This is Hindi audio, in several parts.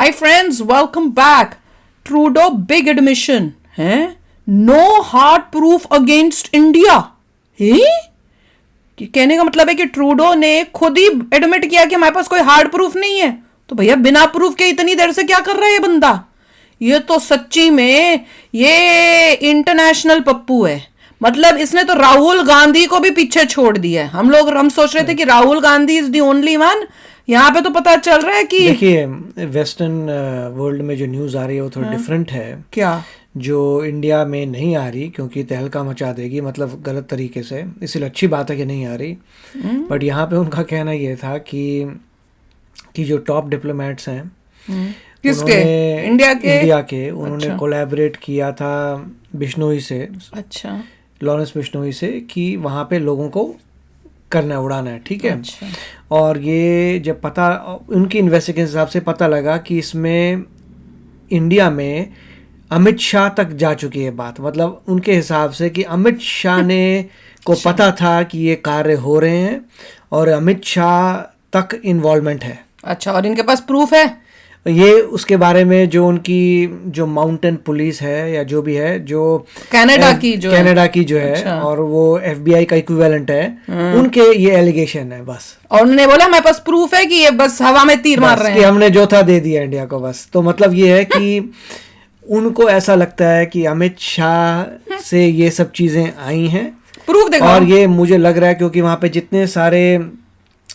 Hi friends, welcome back. Trudeau big admission है, no hard proof against India. कहने का मतलब है कि ट्रूडो ने खुद ही एडमिट किया कि हमारे पास कोई हार्ड प्रूफ नहीं है. तो भैया बिना प्रूफ के इतनी देर से क्या कर रहा है ये बंदा? ये तो सच्ची में ये इंटरनेशनल पप्पू है. मतलब इसने तो राहुल गांधी को भी पीछे छोड़ दिया है. हम सोच रहे थे कि Rahul Gandhi is the only one. यहाँ पे तो पता चल रहा है कि देखिए वेस्टर्न वर्ल्ड में जो न्यूज़ आ रही है वो थोड़ा डिफरेंट है. क्या जो इंडिया में नहीं आ रही क्योंकि तहलका मचा देगी, मतलब गलत तरीके से. इसलिए अच्छी बात है कि नहीं आ रही. बट यहाँ पे उनका कहना ये था कि जो टॉप डिप्लोमेट्स हैं किसके? इंडिया के उन्होंने कोलैबोरेट किया था बिश्नोई से. अच्छा, लॉरेंस बिश्नोई से कि वहाँ पे लोगों को करना है, उड़ाना है. ठीक है. अच्छा. और ये जब पता उनकी इन्वेस्टिगेशन के हिसाब से पता लगा कि इसमें इंडिया में अमित शाह तक जा चुकी है बात. मतलब उनके हिसाब से कि अमित शाह ने को पता था कि ये कार्य हो रहे हैं और अमित शाह तक इन्वॉल्वमेंट है. अच्छा, और इनके पास प्रूफ है? ये उसके बारे में जो उनकी जो माउंटेन पुलिस है या जो भी है, जो कनाडा की जो है. अच्छा. और वो FBI का इक्विवेलेंट है. उनके ये एलिगेशन है बस. और उन्होंने बोला हमारे पास प्रूफ है कि ये बस हवा में तीर मार रहे हैं कि हमने जोथा दे दिया इंडिया को बस. तो मतलब ये है कि उनको ऐसा लगता है कि अमित शाह से ये सब चीजें आई हैं. प्रूफ देखो. और ये मुझे लग रहा है क्योंकि वहां पे जितने सारे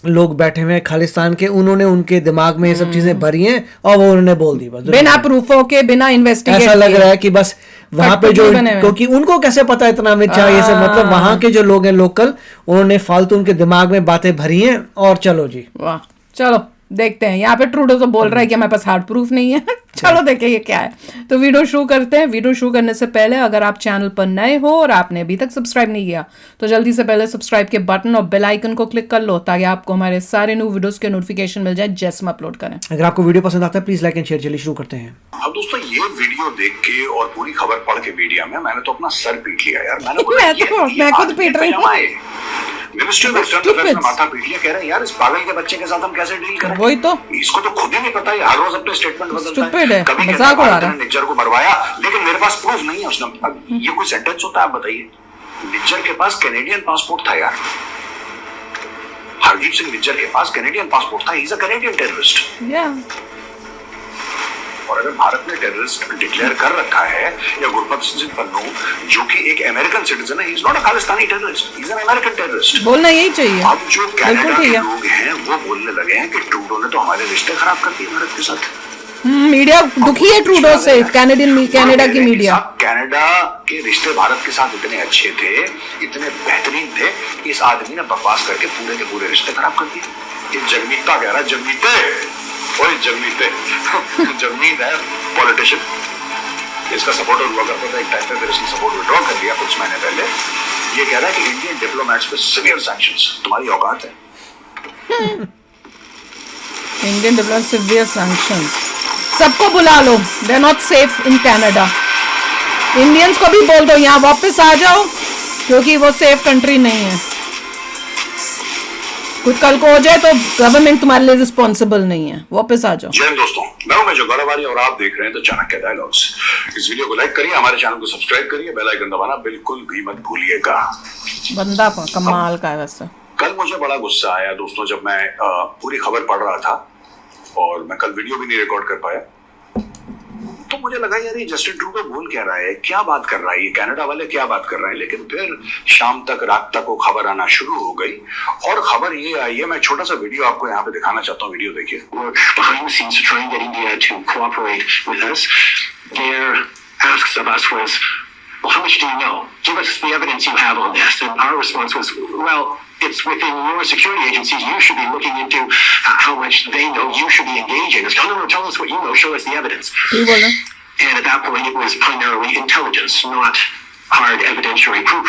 लोग बैठे हुए हैं खालिस्तान के, उन्होंने उनके दिमाग में ये सब चीजें भरी हैं और वो उन्होंने बोल दी बस बिना प्रूफों के, बिना इन्वेस्टिगेट. ऐसा लग रहा है कि बस वहां पे जो, क्योंकि उनको कैसे पता इतना अमित शाह ये सब, मतलब वहां के जो लोग हैं लोकल, उन्होंने फालतू उनके दिमाग में बातें भरी हैं. और चलो जी, वाह, चलो देखते हैं. यहाँ पे ट्रूडो तो बोल रहा है कि हमारे पास हार्ड प्रूफ नहीं है. चलो देखें ये क्या है. तो वीडियो शुरू करते हैं. वीडियो शुरू करने से पहले अगर आप चैनल पर नए हो और आपने अभी तक सब्सक्राइब नहीं किया तो जल्दी से पहले सब्सक्राइब के बटन और बेल आइकन को क्लिक कर लो ताकि आपको हमारे सारे न्यू वीडियोस के नोटिफिकेशन मिल जाए जैसे हम अपलोड करें. अगर आपको वीडियो पसंद आता है प्लीज लाइक एंड शेयर. चलिए शुरू करते हैं. अब दोस्तों ये वीडियो देख के और पूरी खबर पढ़ के मीडिया में मैंने तो अपना सर पीट लिया यार. मैं खुद पीट रही हूँ. मिनिस्ट्री ऑफ एक्सटर्नल अफेयर्स ने माथा पीट लिया. कह रहे हैं यार इस पागल के बच्चे के साथ हम कैसे डील करें. वही तो, इसको तो खुद ही नहीं पता. ये हर रोज अपने स्टेटमेंट बदलता है. कभी मजाक उड़ा रहा है. निज्जर को मरवाया लेकिन मेरे पास प्रूफ नहीं है उसने. अब ये कोई सेंटेंस होता है? आप बताइए. निज्जर के पास कैनेडियन पासपोर्ट था यार. हरदीप सिंह निज्जर के पास कैनेडियन पासपोर्ट था. He is a Canadian terrorist. और अगर भारत ने टेररिस्ट डिक्लेयर कर रखा है या गुरबख्श सिंह पन्नू जो कि एक अमेरिकन सिटीजन है, he is not a Khalistani terrorist, he is an American terrorist. बोलना यही चाहिए. अब जो कनाडा के लोग हैं वो बोलने लगे हैं कि ट्रूडो ने तो हमारे रिश्ते खराब कर दिए भारत के साथ. मीडिया दुखी है ट्रूडो से. कनाडा की मीडिया. कनाडा के रिश्ते भारत के साथ इतने अच्छे थे, इतने बेहतरीन थे, इस आदमी ने बकवास करके पूरे के पूरे रिश्ते खराब कर दिए. ये जगमीता कह रहा है. जगमीते जगमीत है पॉलिटिशियन. इसका सपोर्टर हुआ करता था एक टाइम पे, फिर इसने सपोर्ट विड्रॉ कर लिया कुछ महीने पहले. ये कह रहा है कि इंडियन डिप्लोमेट्स पे सीवियर सैंक्शंस. तुम्हारी औकात है? Indian diplomats severe sanctions. सबको बुला लो. They are not safe in Canada. Indians को भी बोल दो यहाँ वापस आ जाओ क्योंकि वो सेफ कंट्री नहीं है. कुछ कल को हो जाए तो गवर्नमेंट तुम्हारे लिए रिस्पॉन्सिबल नहीं है. वापस आ जाओ. जय हिंद दोस्तों, मैं हूं मेजर गौरवारी और आप देख रहे हैं तो चाणक्य डायलॉग्स. इस वीडियो को लाइक करिए, हमारे चैनल को सब्सक्राइब करिए, बेल आइकन दबाना बिल्कुल भी मत भूलिएगा. बंदा कमाल का है वैसे. कल मुझे बड़ा गुस्सा आया दोस्तों जब मैं पूरी खबर पढ़ रहा था और मैं कल वीडियो भी नहीं रिकॉर्ड कर पाया. तो मुझे लगा यार ये जस्टिन ट्रूडो बोल क्या रहा है, क्या बात कर रहा है, ये कनाडा वाले क्या बात कर रहे हैं. लेकिन फिर शाम तक रात तक वो खबर आना शुरू हो गई और खबर ये आई है. मैं छोटा सा वीडियो आपको यहाँ पे दिखाना चाहता हूँ. वीडियो देखिए. Behind the scenes to try and get India to cooperate with us. Their asks of us was, well, how much do you know? Give us the evidence you have on this. And our response was, well, it's within your security agencies. You should be looking into how much they know. You should be engaging. It's no, tell us what you know. Show us the evidence. And at that point, it was primarily intelligence, not hard evidentiary proof.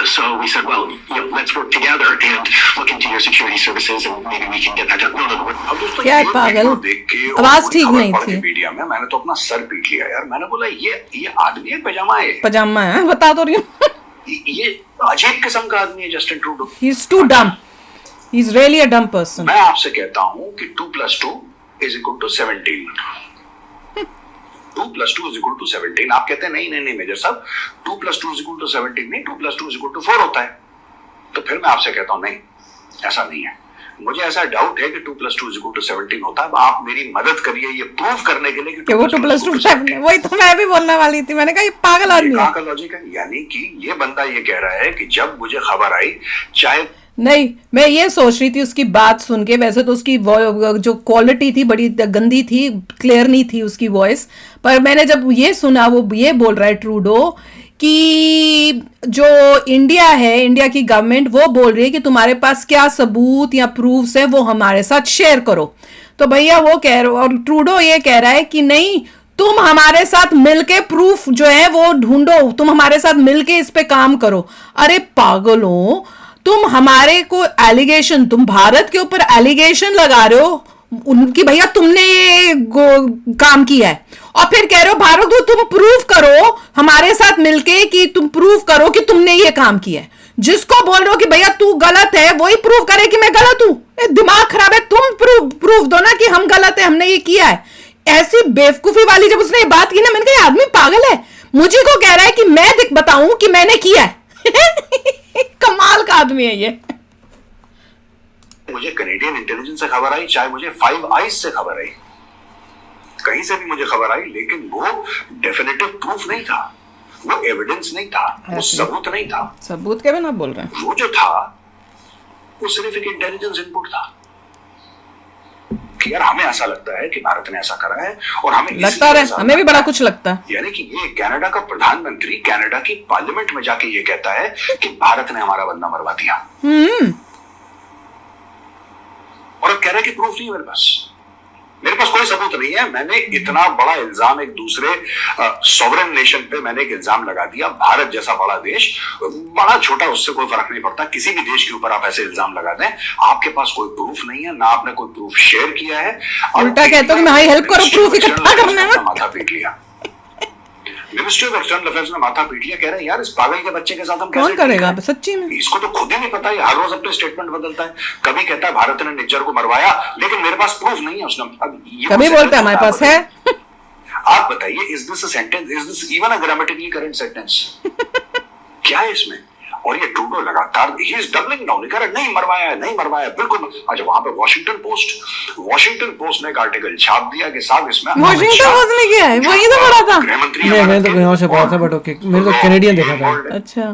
So we said, well, let's work together and look into your security services and maybe we can get that done. No. अब दोस्तों क्या पागल, आवाज ठीक नहीं थी. मीडिया में मैंने तो अपना सर पीट लिया यार. मैंने बोला ये आदमी एक पजामा है. बता तो रही हूँ. ये अजीब किस्म का आदमी है Justin Trudeau. He is too dumb. He is really a dumb person. मैं आपसे कहता हूँ कि 2+2 is equal to 17. 2 plus 2 is equal to 17. आप कहते हैं नहीं मेजर साहब, 2 plus 2 is equal to 17 नहीं, 2 plus 2 is equal to 4 होता है. तो फिर मैं आपसे कहता हूं नहीं, ऐसा नहीं है. मुझे ऐसा डाउट है कि 2 plus 2 is equal to 17 होता है. आप मेरी मदद करिए ये प्रूव करने के लिए कि वो 2 plus 2 7, वही तो मैं भी बोलने वाली थी. मैंने कहा ये पागल आदमी है. कहाँ का लॉजिक है? यानी कि ये बंदा ये कह रहा है कि जब मुझे खबर आई, चाहे नहीं, मैं ये सोच रही थी उसकी बात सुन के. वैसे तो उसकी जो क्वालिटी थी बड़ी गंदी थी, क्लियर नहीं थी उसकी वॉइस. पर मैंने जब ये सुना, वो ये बोल रहा है ट्रूडो कि जो इंडिया है, इंडिया की गवर्नमेंट वो बोल रही है कि तुम्हारे पास क्या सबूत या प्रूफ्स है वो हमारे साथ शेयर करो. तो भैया वो कह रहे, और ट्रूडो ये कह रहा है कि नहीं, तुम हमारे साथ मिलके प्रूफ जो है वो ढूंढो, तुम हमारे साथ मिलके इस पे काम करो. अरे पागलों, तुम हमारे को एलिगेशन, तुम भारत के ऊपर एलिगेशन लगा रहे हो उनकी, भैया तुमने ये काम किया है, और फिर कह रहे हो भारत को तुम प्रूफ करो हमारे साथ मिलके कि तुम प्रूफ करो कि तुमने ये काम किया है. जिसको बोल रहे हो कि भैया तू गलत है, वही प्रूफ करे कि मैं गलत हूं. दिमाग खराब है. तुम प्रूफ दो ना कि हम गलत है, हमने ये किया है. ऐसी बेवकूफी वाली जब उसने ये बात की ना, मैंने कहा आदमी पागल है. मुझे को कह रहा है कि मैं बताऊं कि मैंने किया है. कमाल का आदमी है ये. मुझे कनेडियन इंटेलिजेंस से खबर आई, चाहे मुझे 5 आइज से खबर आई, कहीं से भी मुझे खबर आई, लेकिन वो डेफिनेटिव प्रूफ नहीं था, वो एविडेंस नहीं था, वो सबूत नहीं था. सबूत के बिना बोल रहे हैं. वो जो था वो सिर्फ एक इंटेलिजेंस इनपुट था कि यार हमें ऐसा लगता है कि भारत ने ऐसा करा है, और हमें लगता है, हमें भी बड़ा कुछ लगता है. यानी कि ये कनाडा का प्रधानमंत्री कनाडा की पार्लियामेंट में जाके ये कहता है कि भारत ने हमारा बंदा मरवा दिया, और अब कह रहा है कि प्रूफ नहीं है मेरे पास कोई सबूत नहीं है. मैंने इतना बड़ा इल्जाम एक दूसरे सॉवरेन नेशन पे मैंने एक इल्जाम लगा दिया. भारत जैसा बड़ा देश, बड़ा छोटा, उससे कोई फर्क नहीं पड़ता. किसी भी देश के ऊपर आप ऐसे इल्जाम लगा दें, आपके पास कोई प्रूफ नहीं है, ना आपने कोई प्रूफ शेयर किया है. उल्टा कहता हूं कि मैं हेल्प करो प्रूफ इकट्ठा करने में. माथा पीट लिया. मिनिस्ट्री ऑफ एक्सटर्नल अफेयर्स ने माथा पीट लिया. कह रहे हैं यार इस पागल के बच्चे के साथ हम कौन करेगा सच्ची में. इसको तो खुद ही नहीं पता, हर रोज अपने स्टेटमेंट बदलता है. कभी कहता है भारत ने निज्जर को मरवाया, लेकिन मेरे पास प्रूफ नहीं है उसने. कभी बोलता है हमारे पास है. आप बताइए, is this a sentence, is this even a grammatically correct sentence? क्या है इसमें? और ये ट्रूडो लगातार ही इज डबलिंग डाउन, कह रहा है नहीं मरवाया है, नहीं मरवाया है, बिल्कुल. अच्छा, वहां पे वॉशिंगटन पोस्ट ने एक आर्टिकल छाप दिया कि साहब इसमें वॉशिंगटन पोस्ट ने किया है, वही तो पढ़ा था. गृहमंत्री नहीं, मैंने तो यहाँ से पढ़ा था, बट ओके, मैंने तो कैनेडियन देखा था. अच्छा,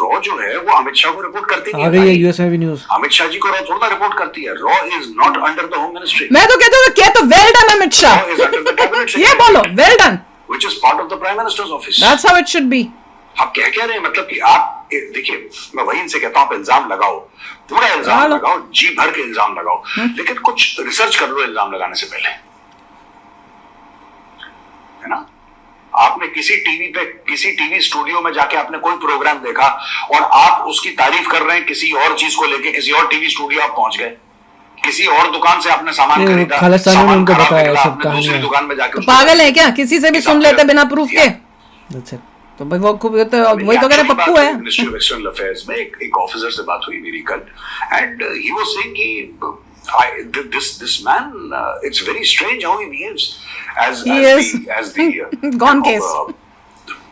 रॉ जो है वो अमित शाह को रिपोर्ट करती आ गई है यूएस में भी न्यूज. अमित शाह जी को रॉ थोड़ा रिपोर्ट करती है. Raw is not under the home ministry. मैं तो कहता हूँ क्या तो well done Amit Shah. Raw is under the cabinet ये बोलो well done, which is part of the prime minister's office. That's how it should be. आप क्या रहे हैं, मतलब कि आप देखिए, मैं वही इनसे कहता हूं आप इल्जाम लगाओ, पूरा इल्जाम लगाओ, जी भर के इल्जाम लगाओ, लेकिन कुछ रिसर्च कर लो इल्जाम लगाने से पहले, है ना. आपने किसी टीवी स्टूडियो में जाके आपने कोई प्रोग्राम देखा और आप उसकी तारीफ कर रहे हैं किसी और चीज को लेके, किसी और टीवी स्टूडियो आप पहुंच गए, किसी और दुकान से आपने सामान खरीदा, खालिस्तान में उनको बताया सब कहानी. दूसरी दुकान में जाके पागल है क्या, किसी से भी सुन लेते बिना प्रूफ के. तो भाई वो खूब तो वही तो कह रहे पप्पू है. मिनिस्ट्री ऑफ एक्सटर्नल अफेयर्स में एक ऑफिसर से बात हुई मेरी कल, एंड ही वाज सेइंग कि this man it's very strange how he behaves as the gone case.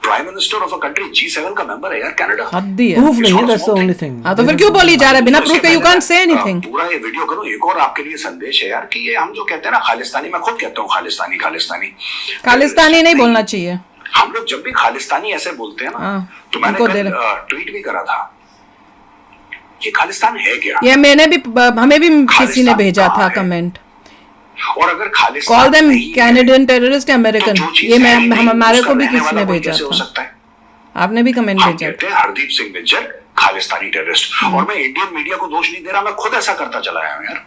Prime minister of a country, G7 का मेंबर है यार कनाडा. हद्दी है. प्रूफ नहीं है, दैट्स द ओनली थिंग. हां तो फिर क्यों बोली जा रहा है बिना प्रूफ के? You can't say anything. पूरा ये वीडियो करो. एक और आपके लिए संदेश है यार कि ये हम जो कहते हैं ना खालिस्तानी, मैं खुद कहता हूं खालिस्तानी नहीं बोलना चाहिए. हम लोग जब भी खालिस्तानी ऐसे बोलते हैं ना, तो मैंने कल ट्वीट भी करा था कि खालिस्तान है क्या. ये मैंने भी, हमें भी किसी ने भेजा था कमेंट. और अगर Khalistan call them Canadian terrorist American, ये मैं हमारे को भी किसी ने भेजा था. आपने भी कमेंट भेजा. कहते हैं हरदीप सिंह निज्जर खालिस्तानी टेररिस्ट, और मैं इंडियन मीडिया को दोष नहीं दे रहा, मैं खुद ऐसा करता चला आया हूं यार.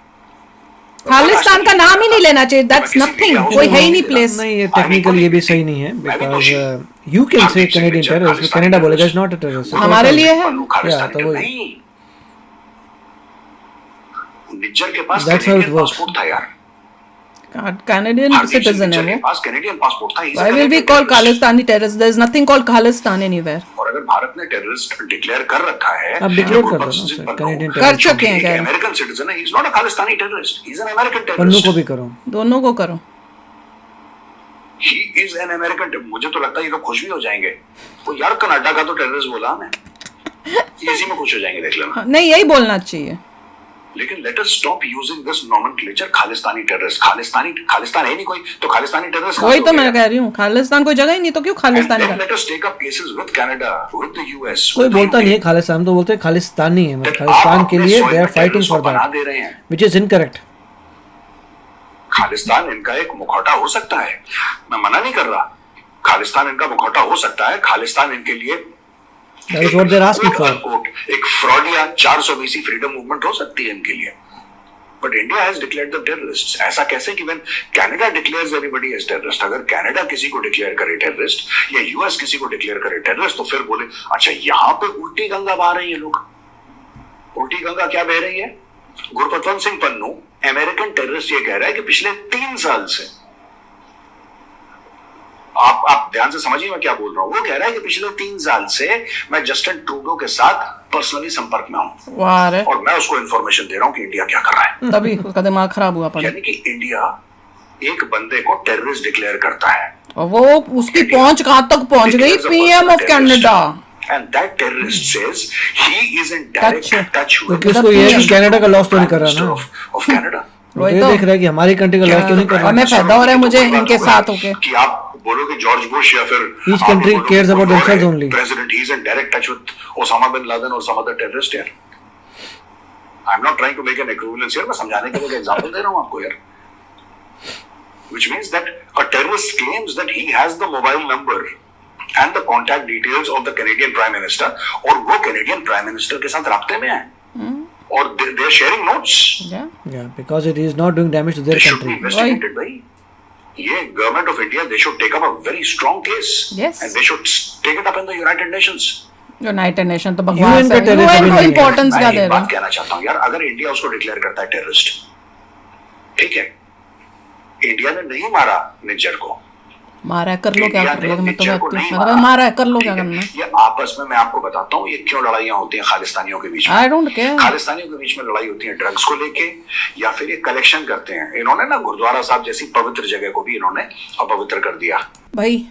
खालिस्तान का नाम ही नहीं लेना चाहिए. That's nothing. कोई है ही नहीं प्लेस. नहीं, ये टेक्निकली ये भी सही नहीं है, because you can say Canadian terrorist, Canada बोलेगा इट्स नॉट अ टेररिस्ट. हमारे लिए है. तो वही निज्जर के पास कैनेडियन पासपोर्ट था यार. Canadian citizen है वो. पास कैनेडियन पासपोर्ट था. Why will we call Khalistani terrorist? There is nothing called Khalistan anywhere. और और अगर भारत ने टेररिस्ट डिक्लेयर कर रखा है, अब डिक्लेयर कर दो ना सर, कैनेडियन कर चुके हैं क्या? अमेरिकन सिटीजन है, he is not a Khalistani terrorist, he is an American Pannu terrorist. को भी करो, दोनों को करो। He is an American. मुझे तो लगता है ये तो खुश भी हो जाएंगे, वो यार कनाडा का तो टेररिस्ट बोला हमें, इसी में खुश हो जाएंगे, देख लेना। नहीं, यही बोलना चाहिए। लेकिन let us stop using this nomenclature Khalistani terrorist. Khalistan है नहीं कोई, तो खालिस्तानी टेररिस्ट वही तो मैं कह रही हूँ, खालिस्तान कोई जगह ही नहीं, तो क्यों खालिस्तानी का? Let us take up cases with Canada, with the US. कोई बोलता नहीं है खालिस्तान, तो बोलते हैं खालिस्तानी है, मतलब खालिस्तान के लिए दे आर फाइटिंग फॉर बना दैट, दे रहे हैं। Which is incorrect. खालिस्तान इनका एक मुखौटा हो सकता है, मैं मना नहीं कर रहा, खालिस्तान इनका मुखौटा हो सकता है, खालिस्तान इनके लिए that is what they are asking for. एक फ्रॉड या 420 फ्रीडम मूवमेंट हो सकती है इनके लिए, but India has declared the terrorists. ऐसा कैसे कि when Canada declares everybody as terrorist, अगर कनाडा किसी को डिक्लेयर करे टेररिस्ट या यूएस किसी को डिक्लेयर करे टेररिस्ट, तो फिर बोले अच्छा यहां पे उल्टी गंगा बहा रही है लोग। उल्टी गंगा क्या बह रही है? गुरपतवंत सिंह पन्नू अमेरिकन टेररिस्ट ये कह रहा है कि पिछले 3 साल से, आप ध्यान से समझिए मैं क्या बोल रहा हूं, वो कह रहा है कि पिछले 3 साल से मैं जस्टिन ट्रूडो के साथ पर्सनली संपर्क में हूं, वाह रे, और मैं उसको इंफॉर्मेशन दे रहा हूं कि इंडिया क्या कर रहा है। तभी उसका दिमाग खराब हुआ पड़ा। यानी कि इंडिया एक बंदे को टेररिस्ट डिक्लेयर करता है, और वो उसकी पहुंच कहां तक पहुंच गई? PM of Canada. and that terrorist says he is in direct touch with क्योंकि उसको ये है कि कनाडा का लॉस तो नहीं कर रहा ना, of Canada। वो ये देख रहा है कि हमारी कंट्री का लॉस तो नहीं कर रहा। हमें फायदा हो रहा है मुझे इनके साथ होके। कि आप बोलोगे जॉर्ज बुश या फिर Each country cares about themselves only. President, he is in direct touch with Osama bin Laden or some other terrorist here. I'm not trying to make an equivalence here, मैं समझाने के लिए एग्जांपल दे रहा हूं आपको यार। Which means that a terrorist claims that he has the mobile number and the contact details of the Canadian Prime Minister, और वो Canadian Prime Minister के साथ राब्ते में है, और they are sharing notes. Yeah, because it is not doing damage to their They should be country. investigated, भाई। ये government of India, they should take up a very strong case, Yes. and they should take it up in the United Nations. United nation तो UN बकवास का है, terrorism यूएन को नहीं है। इंपॉर्टेंस क्या मैं दे एक रहा बात कहना चाहता हूँ यार, अगर इंडिया उसको डिक्लेयर करता है टेररिस्ट, ठीक है, इंडिया ने नहीं मारा निज्जर को, मारा है, कर लो क्या इंडिया कर ने लो, मैं तो निज्जर को कहती नहीं हूँ, मतलब मारा है, कर लो ठीक क्या है? करना है। ये आपस में, मैं आपको बताता हूँ ये क्यों लड़ाइयाँ होती हैं खालिस्तानियों के बीच में। I don't care. खालिस्तानियों के बीच में लड़ाई होती है ड्रग्स को लेके, या फिर ये कलेक्शन करते हैं। इन्होंने ना गुरुद्वारा साहब जैसी पवित्र जगह को भी इन्होंने अपवित्र कर दिया। भाई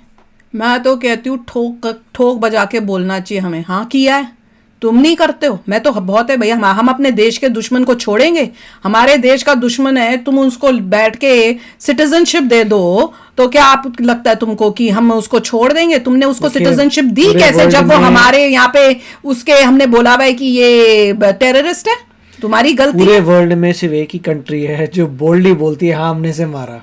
मैं तो कहती हूँ ठोक बजा के बोलना चाहिए हमें। हाँ किया है, तुम नहीं करते हो, मैं तो बहुत है भैया। हम अपने देश के दुश्मन को छोड़ेंगे? हमारे देश का दुश्मन है, तुम उसको बैठ के सिटीजनशिप दे दो, तो क्या आप लगता है तुमको कि हम उसको छोड़ देंगे? तुमने उसको सिटीजनशिप दी कैसे, जब वो हमारे यहाँ पे उसके हमने बोला भाई कि ये टेररिस्ट है? तुम्हारी गलती पूरे है। वर्ल्ड में सिर्फ एक ही कंट्री है जो बोल्डली बोलती है हाँ हमने से मारा,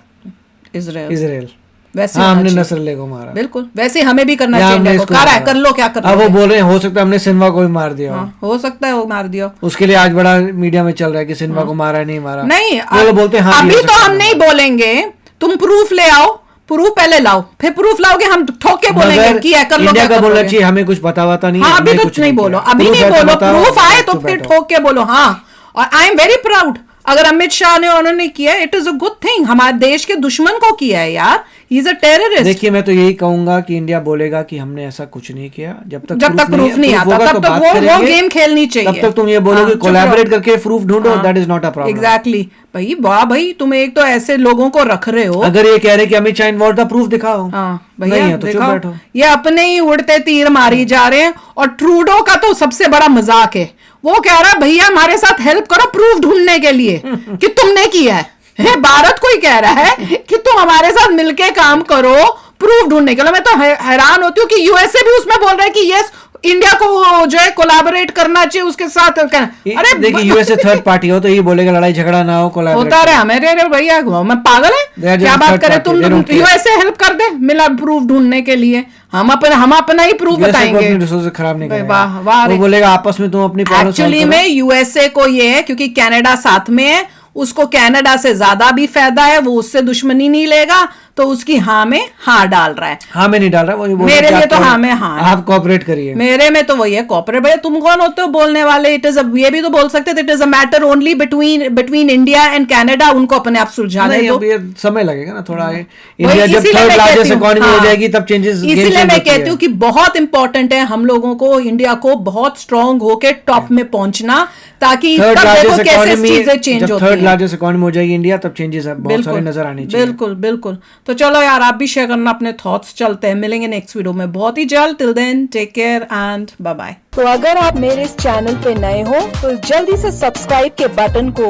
इजराइल। वैसे हाँ होना हमने चाहिए। नसरल्ले को मारा, बिल्कुल वैसे हमें भी करना या चाहिए। हमने इंडिया को इसको कर रहा है, मारा। कर लो क्या कर अब वो लो। बोल रहे हैं हो सकता है हमने सिन्हा को भी मार दिया हो। हाँ, हो सकता है वो मार दिया। उसके लिए आज बड़ा मीडिया में चल रहा है कि सिन्हा को मारा है नहीं मारा। नहीं वो लोग बोलते हैं हाँ अभी ये हो तो सकता हम है। नहीं बोलेंगे, तुम प्रूफ ले आओ, प्रूफ पहले लाओ, फिर प्रूफ लाओगे हम ठोक के बोलेंगे मगर कि है, कर लो इंडिया क्या का कर बोलना लोगे। चाहिए हमें कुछ पता वता नहीं है, हाँ अभी हमने तो कुछ नहीं बोलो, किया। अभी Proof नहीं है तो बोलो, बताओ, प्रूफ आए तो चुप फिर बैठो। ठोक के बोलो। हाँ, और आई एम वेरी प्राउड अगर अमित शाह ने उन्होंने किया, it is a good thing. हमारे देश के दुश्मन को किया है यार, ही इज अ टेररिस्ट। देखिए मैं तो यही कहूंगा कि इंडिया बोलेगा कि हमने ऐसा कुछ नहीं किया, जब तक प्रूफ नहीं आता होगा तब तो तक बात वो करेंगे। गेम खेलनी चाहिए। तब तक तुम ये बोलोगे हाँ, कोलैबोरेट करके प्रूफ ढूंढो, that is not a problem. Exactly भाई, वाह भाई, तुम एक तो ऐसे लोगों को रख रहे हो। अगर ये कह रहे कि अमित शाह इन्वॉल्व था, प्रूफ दिखाओ। हाँ नहीं भैया है तो चुप देखो, बैठो। ये अपने ही उड़ते तीर मारी जा रहे हैं। और ट्रूडो का तो सबसे बड़ा मजाक है, वो कह रहा है भैया हमारे साथ हेल्प करो प्रूफ ढूंढने के लिए कि तुमने किया है। भारत को ही कह रहा है कि तुम हमारे साथ मिलके काम करो प्रूफ ढूंढने के लिए। मैं तो हैरान होती हूँ कि यूएसए भी उसमें बोल रहा है कि यस इंडिया को जो है कोलैबोरेट करना चाहिए उसके साथ। अरे देखिए यूएसए थर्ड पार्टी हो तो ये बोलेगा लड़ाई झगड़ा ना हो, कोलैबोरेट होता रहे हमें। रे भैया मैं पागल है क्या बात करें? तुम यूएसए हेल्प कर दे मिला प्रूफ ढूंढने के लिए, हम अपना ही प्रूफ बताएंगे। रिसोर्सेज खराब नहीं करेगा, वाह वाह। वो बोलेगा आपस में तुम अपनी प्रॉब्लम सॉल्व एक्चुअली करो। में यूएसए को ये है क्योंकि कनाडा साथ में है, उसको कनाडा से ज्यादा भी फायदा है, वो उससे दुश्मनी नहीं लेगा, तो उसकी हाँ में हाँ डाल रहा है। हाँ मैं नहीं डाल रहा, वो मेरे लिए तो हाँ में हाँ है। आप कोऑपरेट करिए। मेरे में तो वही है कॉपरेट। भैया तुम कौन होते हो बोलने वाले? इट इज ये भी तो बोल सकते थे it is a matter only between India and Canada, उनको अपने आप सुलझाने नहीं, दो। अब ये समय लगेगा ना थोड़ा। वही इंडिया जब इसीलिए थर्ड मैं लार्जेस्ट कहती हूँ, इकोनॉमी हो हाँ, जाएगी तब चेंजेस, इसीलिए मैं कहती हूँ कि बहुत इंपॉर्टेंट है हम लोगों को इंडिया को बहुत स्ट्रांग होके टॉप में पहुंचना, ताकि थर्ड तब देखो लार्जेस्ट कैसे इकोनॉमी, चीजें चेंज जब होती थर्ड हैं। लार्जेस्ट इकोनॉमी हो जाएगी इंडिया तब चेंजेस बहुत सारे नजर आने चाहिए। बिल्कुल बिल्कुल। तो चलो यार, आप भी शेयर करना अपने थॉट्स। चलते हैं, मिलेंगे नेक्स्ट वीडियो में बहुत ही जल्द। Till then take care and bye bye. तो अगर आप मेरे इस चैनल पे नए हो तो जल्दी से सब्सक्राइब के बटन को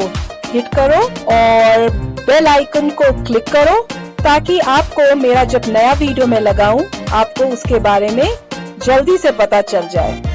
हिट करो और बेल आइकन को क्लिक करो, ताकि आपको मेरा जब नया वीडियो मैं लगाऊं आपको उसके बारे में जल्दी से पता चल जाए।